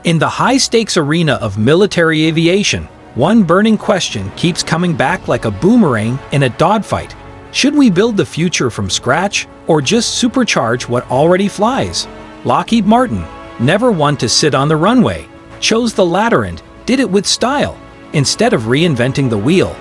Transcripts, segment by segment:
In the high-stakes arena of military aviation, one burning question keeps coming back like a boomerang in a dogfight. Should we build the future from scratch, or just supercharge what already flies? Lockheed Martin, never one to sit on the runway, chose the latter and did it with style. Instead of reinventing the wheel,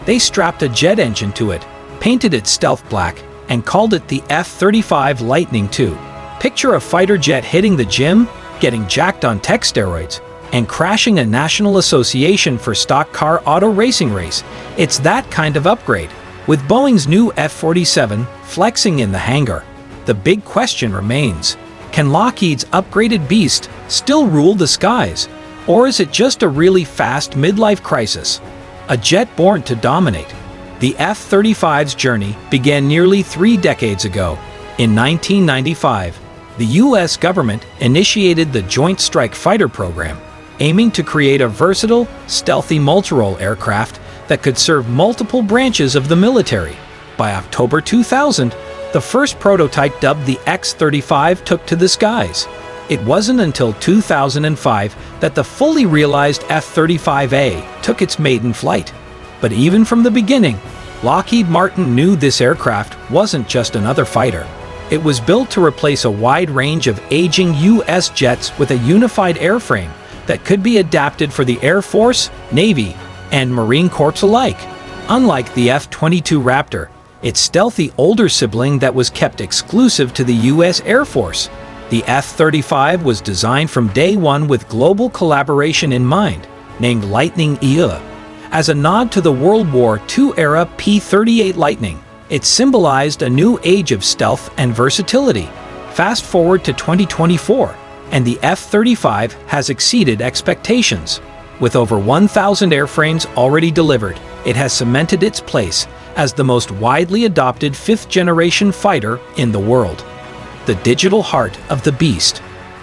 they strapped a jet engine to it, painted it stealth black, and called it the F-35 Lightning II. Picture a fighter jet hitting the gym, getting jacked on tech steroids, and crashing a National Association for Stock Car Auto Racing race. It's that kind of upgrade. With Boeing's new F-47 flexing in the hangar, the big question remains, can Lockheed's upgraded beast still rule the skies? Or is it just a really fast midlife crisis? A jet born to dominate. The F-35's journey began nearly 3 decades ago. In 1995, the U.S. government initiated the Joint Strike Fighter program, aiming to create a versatile, stealthy multirole aircraft that could serve multiple branches of the military. By October 2000, the first prototype, dubbed the X-35, took to the skies. It wasn't until 2005 that the fully realized F-35A took its maiden flight. But even from the beginning, Lockheed Martin knew this aircraft wasn't just another fighter. It was built to replace a wide range of aging U.S. jets with a unified airframe that could be adapted for the Air Force, Navy, and Marine Corps alike. Unlike the F-22 Raptor, its stealthy older sibling that was kept exclusive to the U.S. Air Force, the F-35 was designed from day one with global collaboration in mind, named Lightning II. As a nod to the World War II-era P-38 Lightning, it symbolized a new age of stealth and versatility. Fast forward to 2024, and the F-35 has exceeded expectations. With over 1,000 airframes already delivered, it has cemented its place as the most widely adopted fifth-generation fighter in the world. The digital heart of the beast.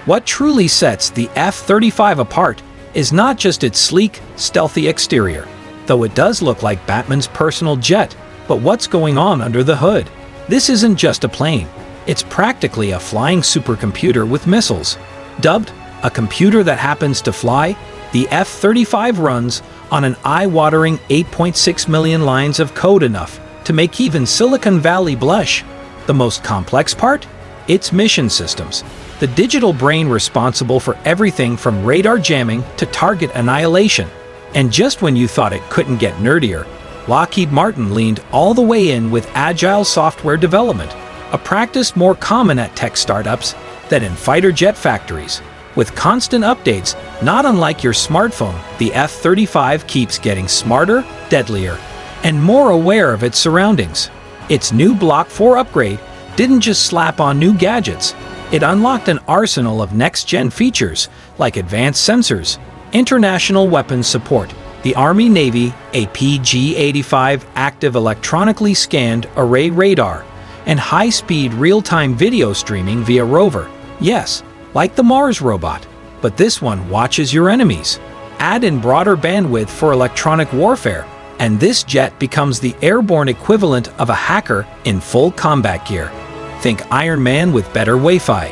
What truly sets the F-35 apart is not just its sleek, stealthy exterior, though it does look like Batman's personal jet, but what's going on under the hood. This isn't just a plane. It's practically a flying supercomputer with missiles. Dubbed a computer that happens to fly, the F-35 runs on an eye-watering 8.6 million lines of code, enough to make even Silicon Valley blush. The most complex part? Its mission systems. The digital brain responsible for everything from radar jamming to target annihilation. And just when you thought it couldn't get nerdier, Lockheed Martin leaned all the way in with agile software development, a practice more common at tech startups than in fighter jet factories. With constant updates, not unlike your smartphone, the F-35 keeps getting smarter, deadlier, and more aware of its surroundings. Its new Block 4 upgrade didn't just slap on new gadgets, it unlocked an arsenal of next-gen features like advanced sensors, international weapons support, the Army-Navy APG-85 active electronically scanned array radar, and high-speed real-time video streaming via rover. Yes, like the Mars robot, but this one watches your enemies. Add in broader bandwidth for electronic warfare, and this jet becomes the airborne equivalent of a hacker in full combat gear. Think Iron Man with better Wi-Fi.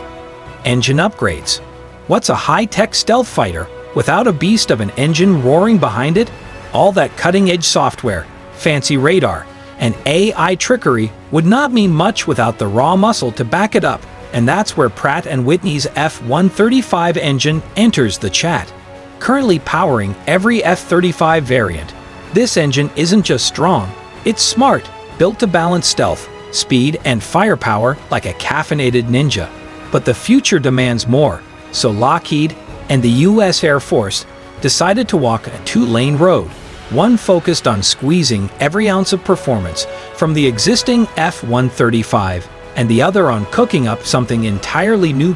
Engine upgrades. What's a high-tech stealth fighter without a beast of an engine roaring behind it? All that cutting-edge software, fancy radar, and AI trickery would not mean much without the raw muscle to back it up, and that's where Pratt & Whitney's F-135 engine enters the chat. Currently powering every F-35 variant, this engine isn't just strong, it's smart, built to balance stealth, speed, and firepower like a caffeinated ninja. But the future demands more, so Lockheed and the U.S. Air Force decided to walk a 2-lane road, one focused on squeezing every ounce of performance from the existing F-135, and the other on cooking up something entirely new,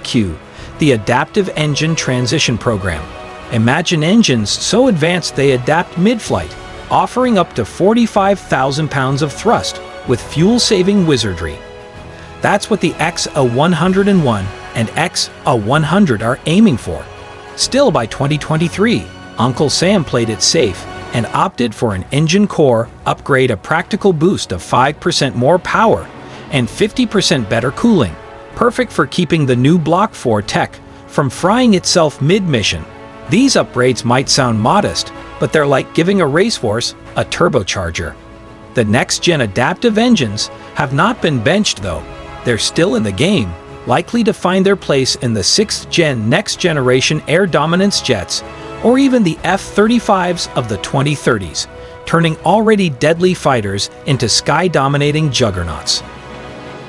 the Adaptive Engine Transition Program. Imagine engines so advanced they adapt mid-flight, offering up to 45,000 pounds of thrust with fuel-saving wizardry. That's what the XA-101 and XA-100 are aiming for. Still, by 2023, Uncle Sam played it safe and opted for an engine core upgrade, a practical boost of 5% more power and 50% better cooling, perfect for keeping the new Block 4 tech from frying itself mid-mission. These upgrades might sound modest, but they're like giving a racehorse a turbocharger. The next-gen adaptive engines have not been benched though. They're still in the game, likely to find their place in the 6th-gen next-generation air dominance jets, or even the F-35s of the 2030s, turning already deadly fighters into sky-dominating juggernauts.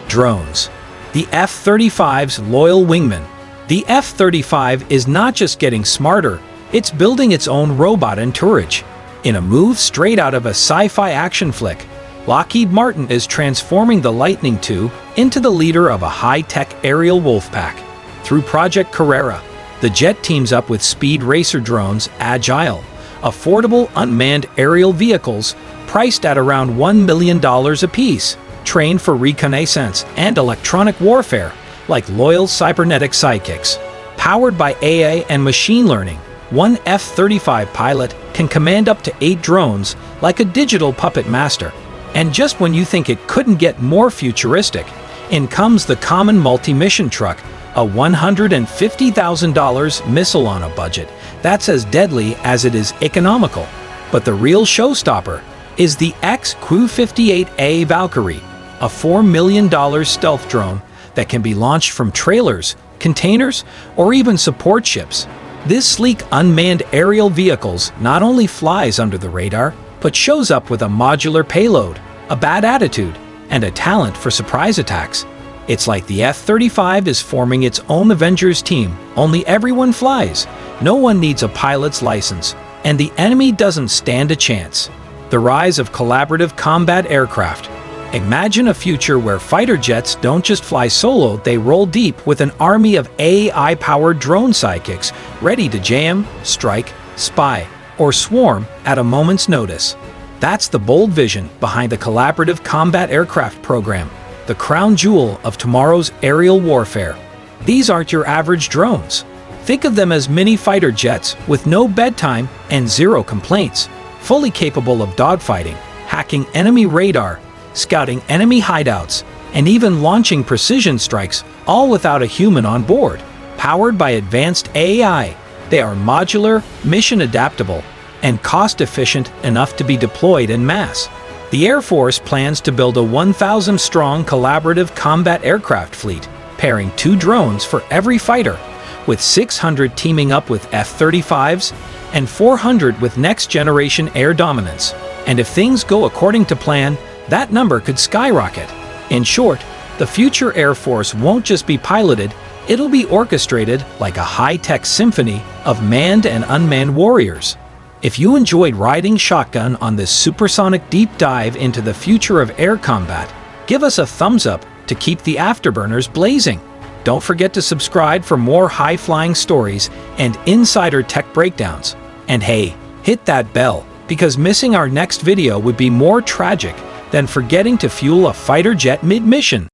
Drones. The F-35's loyal wingman. The F-35 is not just getting smarter, it's building its own robot entourage. In a move straight out of a sci-fi action flick, Lockheed Martin is transforming the Lightning II into the leader of a high-tech aerial wolfpack. Through Project Carrera, the jet teams up with speed racer drones, agile, affordable unmanned aerial vehicles priced at around $1 million apiece, trained for reconnaissance and electronic warfare like loyal cybernetic sidekicks. Powered by AI and machine learning, one F-35 pilot can command up to 8 drones like a digital puppet master. And just when you think it couldn't get more futuristic, in comes the common multi-mission truck, a $150,000 missile on a budget that's as deadly as it is economical. But the real showstopper is the XQ-58A Valkyrie, a $4 million stealth drone that can be launched from trailers, containers, or even support ships. This sleek unmanned aerial vehicles not only flies under the radar, but shows up with a modular payload, a bad attitude, and a talent for surprise attacks. It's like the F-35 is forming its own Avengers team, only everyone flies. No one needs a pilot's license, and the enemy doesn't stand a chance. The rise of collaborative combat aircraft. Imagine a future where fighter jets don't just fly solo, they roll deep with an army of AI-powered drone sidekicks ready to jam, strike, spy, or swarm at a moment's notice. That's the bold vision behind the Collaborative Combat Aircraft program, the crown jewel of tomorrow's aerial warfare. These aren't your average drones. Think of them as mini fighter jets with no bedtime and zero complaints, fully capable of dogfighting, hacking enemy radar, scouting enemy hideouts, and even launching precision strikes, all without a human on board. Powered by advanced AI, they are modular, mission-adaptable, and cost-efficient enough to be deployed en masse. The Air Force plans to build a 1,000-strong collaborative combat aircraft fleet, pairing 2 drones for every fighter, with 600 teaming up with F-35s and 400 with next-generation air dominance. And if things go according to plan, that number could skyrocket. In short, the future Air Force won't just be piloted, it'll be orchestrated like a high-tech symphony of manned and unmanned warriors. If you enjoyed riding shotgun on this supersonic deep dive into the future of air combat, give us a thumbs up to keep the afterburners blazing. Don't forget to subscribe for more high-flying stories and insider tech breakdowns. And hey, hit that bell, because missing our next video would be more tragic than forgetting to fuel a fighter jet mid-mission.